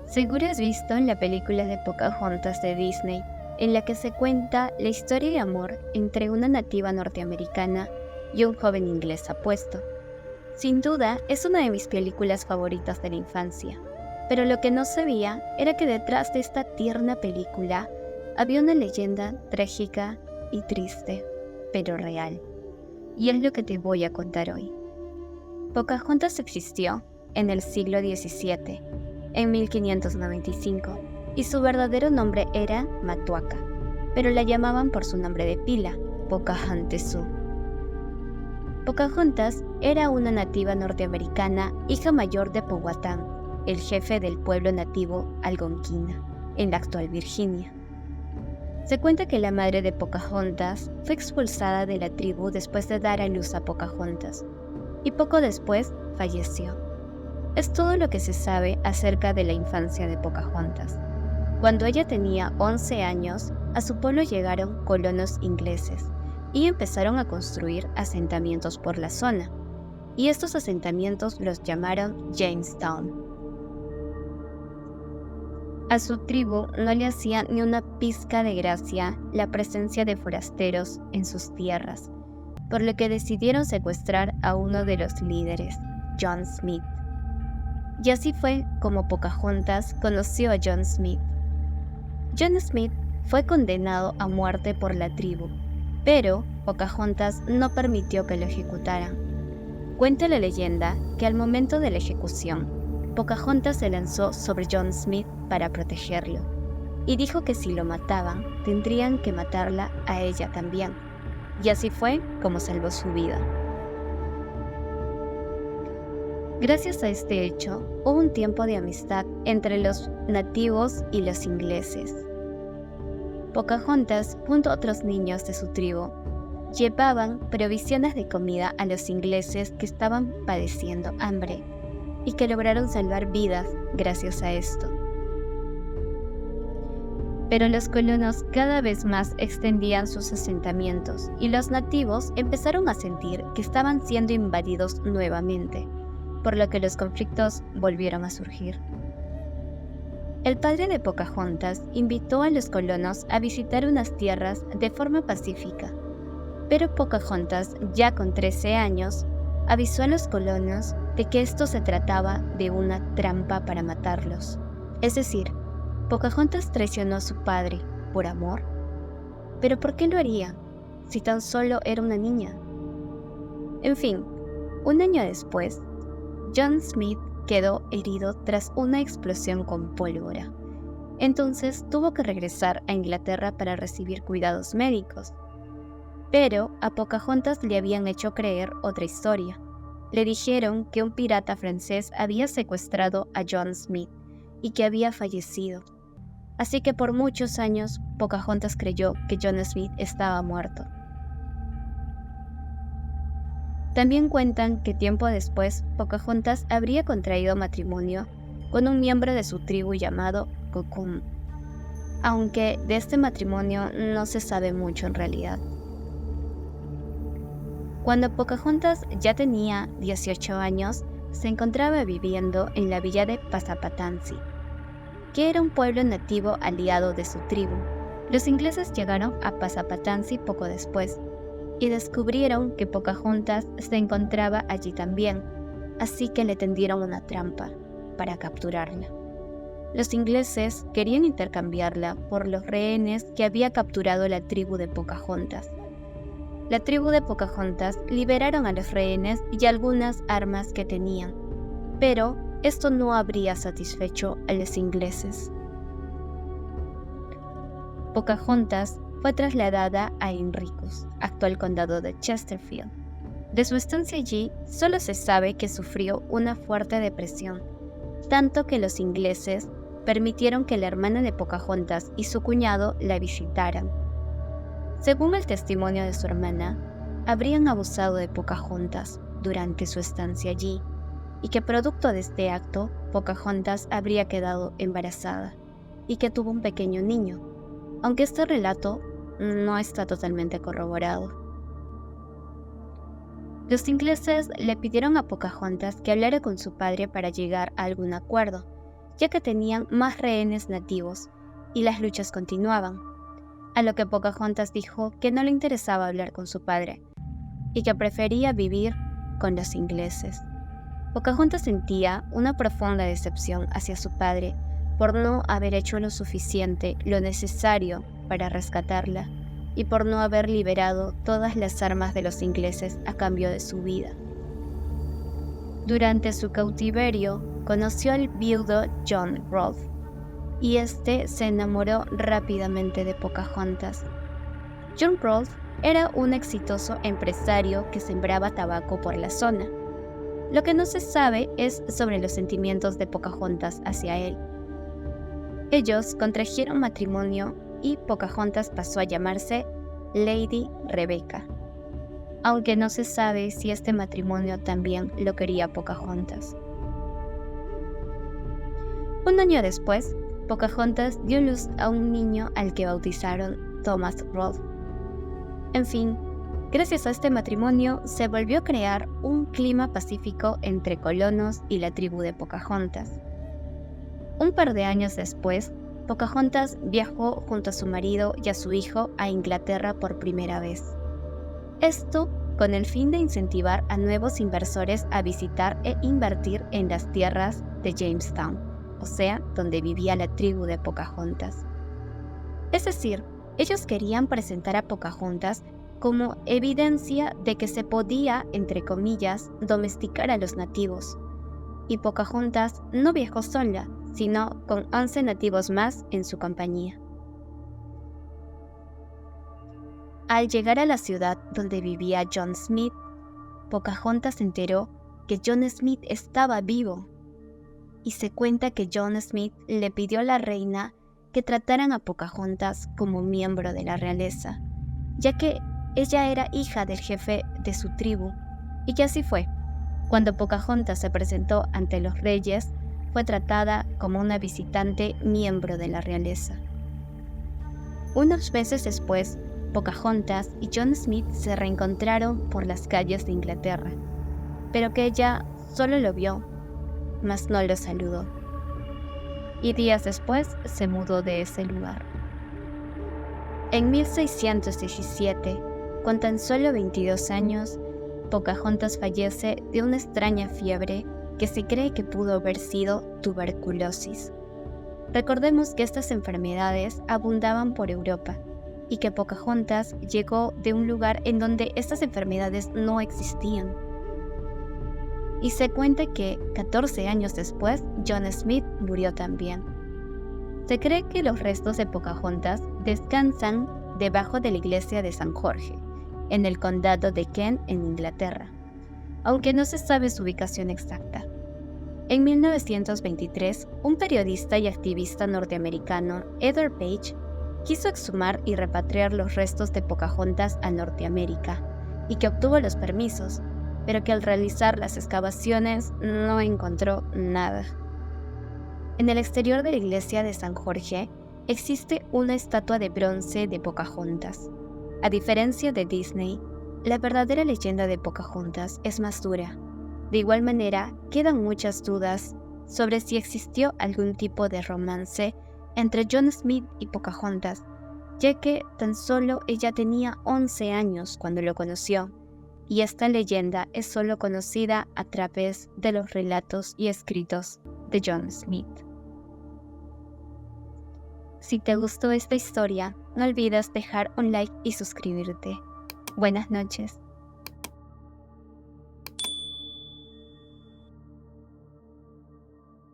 Seguro has visto la película de Pocahontas de Disney, en la que se cuenta la historia de amor entre una nativa norteamericana y un joven inglés apuesto. Sin duda, es una de mis películas favoritas de la infancia, pero lo que no sabía era que detrás de esta tierna película había una leyenda trágica y triste, pero real. Y es lo que te voy a contar hoy. Pocahontas existió en el siglo XVII, en 1595, y su verdadero nombre era Matuaka, pero la llamaban por su nombre de pila, Pocahontasú. Pocahontas era una nativa norteamericana, hija mayor de Powhatan, el jefe del pueblo nativo Algonquina, en la actual Virginia. Se cuenta que la madre de Pocahontas fue expulsada de la tribu después de dar a luz a Pocahontas, y poco después falleció. Es todo lo que se sabe acerca de la infancia de Pocahontas. Cuando ella tenía 11 años, a su pueblo llegaron colonos ingleses y empezaron a construir asentamientos por la zona, y estos asentamientos los llamaron Jamestown. A su tribu no le hacía ni una pizca de gracia la presencia de forasteros en sus tierras, por lo que decidieron secuestrar a uno de los líderes, John Smith. Y así fue como Pocahontas conoció a John Smith. John Smith fue condenado a muerte por la tribu, pero Pocahontas no permitió que lo ejecutaran. Cuenta la leyenda que al momento de la ejecución, Pocahontas se lanzó sobre John Smith para protegerlo, y dijo que si lo mataban, tendrían que matarla a ella también, y así fue como salvó su vida. Gracias a este hecho, hubo un tiempo de amistad entre los nativos y los ingleses. Pocahontas, junto a otros niños de su tribu, llevaban provisiones de comida a los ingleses que estaban padeciendo hambre y que lograron salvar vidas gracias a esto. Pero los colonos cada vez más extendían sus asentamientos y los nativos empezaron a sentir que estaban siendo invadidos nuevamente, por lo que los conflictos volvieron a surgir. El padre de Pocahontas invitó a los colonos a visitar unas tierras de forma pacífica, pero Pocahontas, ya con 13 años, avisó a los colonos de que esto se trataba de una trampa para matarlos. Es decir, Pocahontas traicionó a su padre por amor. ¿Pero por qué lo haría, si tan solo era una niña? En fin, un año después, John Smith quedó herido tras una explosión con pólvora. Entonces tuvo que regresar a Inglaterra para recibir cuidados médicos. Pero a Pocahontas le habían hecho creer otra historia. Le dijeron que un pirata francés había secuestrado a John Smith y que había fallecido. Así que por muchos años Pocahontas creyó que John Smith estaba muerto. También cuentan que tiempo después Pocahontas habría contraído matrimonio con un miembro de su tribu llamado Kokum, aunque de este matrimonio no se sabe mucho en realidad. Cuando Pocahontas ya tenía 18 años, se encontraba viviendo en la villa de Passapatancy, que era un pueblo nativo aliado de su tribu. Los ingleses llegaron a Passapatancy poco después, y descubrieron que Pocahontas se encontraba allí también, así que le tendieron una trampa para capturarla. Los ingleses querían intercambiarla por los rehenes que había capturado la tribu de Pocahontas. La tribu de Pocahontas liberaron a los rehenes y algunas armas que tenían, pero esto no habría satisfecho a los ingleses. Pocahontas fue trasladada a Henricus, actual condado de Chesterfield. De su estancia allí, solo se sabe que sufrió una fuerte depresión, tanto que los ingleses permitieron que la hermana de Pocahontas y su cuñado la visitaran. Según el testimonio de su hermana, habrían abusado de Pocahontas durante su estancia allí, y que producto de este acto, Pocahontas habría quedado embarazada, y que tuvo un pequeño niño, aunque este relato no está totalmente corroborado. Los ingleses le pidieron a Pocahontas que hablara con su padre para llegar a algún acuerdo, ya que tenían más rehenes nativos y las luchas continuaban, a lo que Pocahontas dijo que no le interesaba hablar con su padre y que prefería vivir con los ingleses. Pocahontas sentía una profunda decepción hacia su padre por no haber hecho lo suficiente, lo necesario para rescatarla y por no haber liberado todas las armas de los ingleses a cambio de su vida. Durante su cautiverio, conoció al viudo John Rolfe, y este se enamoró rápidamente de Pocahontas. John Rolfe era un exitoso empresario que sembraba tabaco por la zona. Lo que no se sabe es sobre los sentimientos de Pocahontas hacia él. Ellos contrajeron matrimonio y Pocahontas pasó a llamarse Lady Rebecca, aunque no se sabe si este matrimonio también lo quería Pocahontas. Un año después, Pocahontas dio luz a un niño al que bautizaron Thomas Rolfe. En fin, gracias a este matrimonio se volvió a crear un clima pacífico entre colonos y la tribu de Pocahontas. Un par de años después, Pocahontas viajó junto a su marido y a su hijo a Inglaterra por primera vez. Esto con el fin de incentivar a nuevos inversores a visitar e invertir en las tierras de Jamestown, o sea, donde vivía la tribu de Pocahontas. Es decir, ellos querían presentar a Pocahontas como evidencia de que se podía, entre comillas, domesticar a los nativos. Y Pocahontas no viajó sola, sino con 11 nativos más en su compañía. Al llegar a la ciudad donde vivía John Smith, Pocahontas se enteró que John Smith estaba vivo, y se cuenta que John Smith le pidió a la reina que trataran a Pocahontas como miembro de la realeza, ya que ella era hija del jefe de su tribu, y que así fue. Cuando Pocahontas se presentó ante los reyes, fue tratada como una visitante miembro de la realeza. Unos meses después, Pocahontas y John Smith se reencontraron por las calles de Inglaterra, pero que ella solo lo vio, mas no lo saludó. Y días después se mudó de ese lugar. En 1617, con tan solo 22 años, Pocahontas fallece de una extraña fiebre que se cree que pudo haber sido tuberculosis. Recordemos que estas enfermedades abundaban por Europa y que Pocahontas llegó de un lugar en donde estas enfermedades no existían. Y se cuenta que 14 años después, John Smith murió también. Se cree que los restos de Pocahontas descansan debajo de la iglesia de San Jorge, en el condado de Kent, en Inglaterra, aunque no se sabe su ubicación exacta. En 1923, un periodista y activista norteamericano, Edward Page, quiso exhumar y repatriar los restos de Pocahontas a Norteamérica, y que obtuvo los permisos, pero que al realizar las excavaciones no encontró nada. En el exterior de la iglesia de San Jorge existe una estatua de bronce de Pocahontas. A diferencia de Disney, la verdadera leyenda de Pocahontas es más dura. De igual manera, quedan muchas dudas sobre si existió algún tipo de romance entre John Smith y Pocahontas, ya que tan solo ella tenía 11 años cuando lo conoció, y esta leyenda es solo conocida a través de los relatos y escritos de John Smith. Si te gustó esta historia, no olvides dejar un like y suscribirte. Buenas noches.